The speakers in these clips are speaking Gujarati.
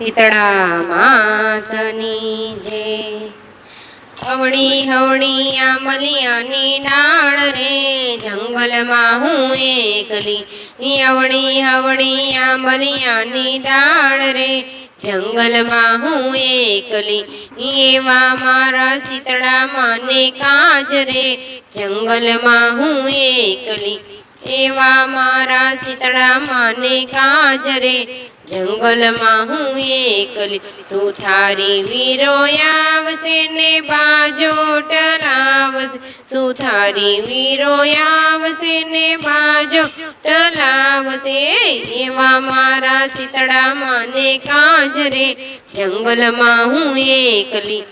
શીતળા માતની જય। હવળી હવળી આંબલિયાની ડાળ રે જંગલમાં હું એકલી। હવળી હવળી આંબલિયાની ડાળ રે જંગલમાં હું એકલી। એવા મારા શીતળા માને કાજ રે જંગલમાં હું એકલી। એવા મારા શીતળા માને કાજ રે જંગલમાં હું એકલી। સુથારી વીરો આવશે ને બાજો ટલાવશે। સુથારી વીરો આવશે ને બાજો ટલાવશે। એવા મારા શીતળા માને કાજ રે જંગલમાં હું એકલી।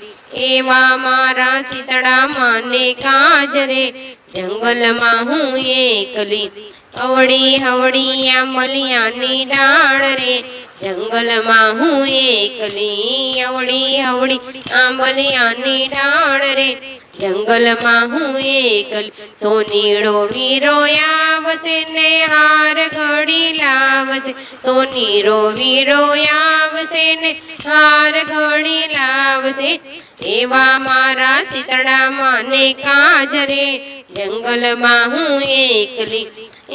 એવા મારા શીતળા માને કાજ રે જંગલમાં હું એકલી। હવળી હવળી આંબલિયાની ડાળ રે જંગલમાં હું એકલી। હવળી હવળી આંબલિયાની ડાળ રે જંગલમાં હું એકલી। સોનીડો વીરો આવશે ને હાર ઘડી લાવશે। સોનીડો વીરો આવશે ને હાર ઘડી લાવશે। એવા મારા શીતળા માને કાજ રે જંગલમાં હું એકલી।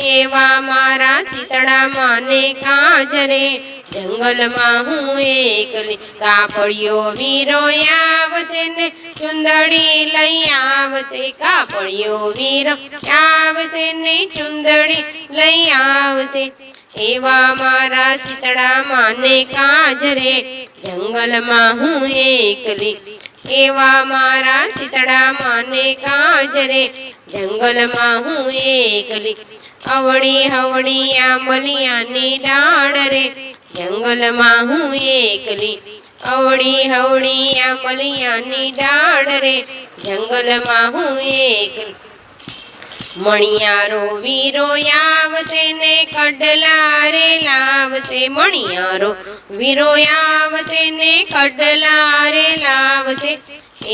એવા મારા શીતળા માને કાજ રે જંગલમાં હું એકલી। કાપડિયો વીરો આવશે ને ચુંદડી લઈ આવશે। કાપડિયો વીરો આવશે ને ચુંદડી લઈ આવશે। એવા મારા શીતળા માને કાજ રે જંગલમાં હું એકલી। એવા મારા શીતળા માને કાજ રે જંગલમાં હું એકલી। હવળી હવળી આંબલિયાની ડાળ રે જંગલમાં હું એકલી। હવળી હવળી આંબલિયાની ડાળ રે જંગલમાં હું એકલી। મણિયારો વીરો આવશે ને કડલા રે લાવશે। મણિયારો વીરો આવશે ને કડલા રે લાવશે।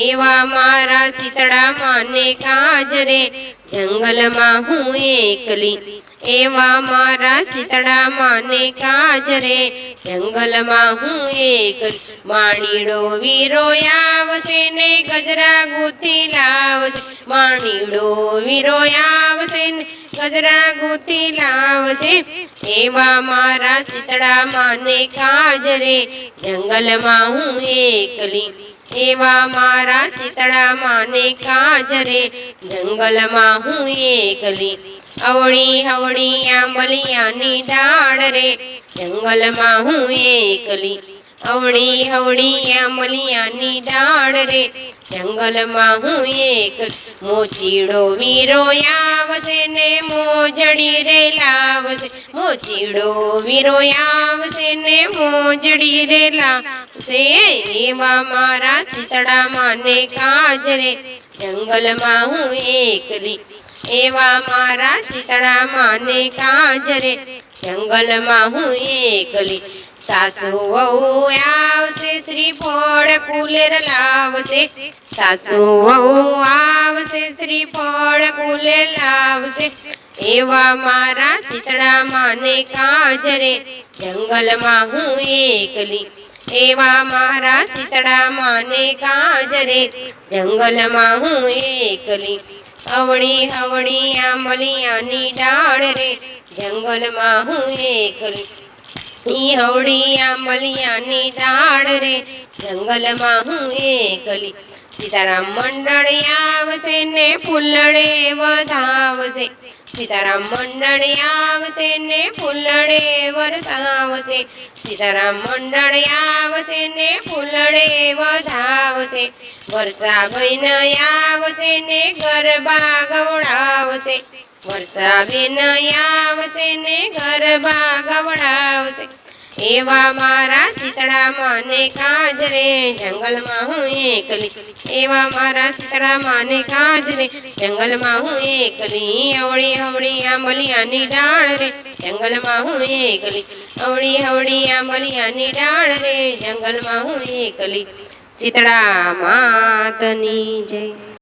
એવા મારા શીતળા માને કાજ રે જંગલમાં હું એકલી। એવા મારા શીતળા માને કાજ રે જંગલમાં હું એકલી। માણીડો વીરો આવશે ને ગજરા ગૂંથી લાવશે। માણીડો વીરો આવશે ને ગજરા ગૂંથી લાવશે। એવા મારા શીતળા માને કાજ રે જંગલમાં હું એકલી। એવા મારા શીતળા માને કાજ રે જંગલમાં હું એકલી। હવળી હવળી આંબલિયાની ડાળ રે જંગલમાં હું એકલી। હવળી હવળી આંબલિયાની ડાળ રે જંગલમાં હું એકલી। મોચીડો વીરો આવશે ને મોજડી રે લાવશે। મોચીડો વીરો આવશે ને મોજડી રે લાવશે। એવા મારા શીતળા માને કાજ રે જંગલમાં હું એકલી। એવા મારા શીતળા માને કાજ રે જંગલમાં હું એકલી। સાસુ વહુ આવશે શ્રીફળ કુલેર લાવશે। સાસુ વહુ આવશે શ્રીફળ કુલેર લાવશે। એવા મારા શીતળા માને કાજ રે જંગલમાં હું એકલી। એવા મારા શીતળા માને કાજ રે જંગલમાં હું એકલી। હવળી હવળી આંબલિયાની ડાળ રે જંગલમાં હું એકલી। હવળી આંબલિયાની ડાળ રે જંગલમાં હું એકલી। સીતારામ મંડળ આવશે ને ફૂલડે વધાવશે। સીતારામ મંડળ આવશે ને ફૂલડે વરસાવશે। સીતારામ મંડળ આવશે ને ફૂલડે વધાવશે। વર્ષાબેન આવશે ને ગરબા ગવડાવશે। વર્ષાબેન આવશે ને ગરબા ગવડાવશે। એવા મારા શીતળા માને કાજ રે જંગલમાં હું એકલી। એવા મારા શીતળા માને કાજ રે જંગલમાં હું એકલી। હવળી હવળી આંબલિયાની ડાળ રે જંગલમાં હું એકલી। હવળી હવળી આંબલિયાની ડાળ રે જંગલમાં હું એકલી। શીતળા માતની જય।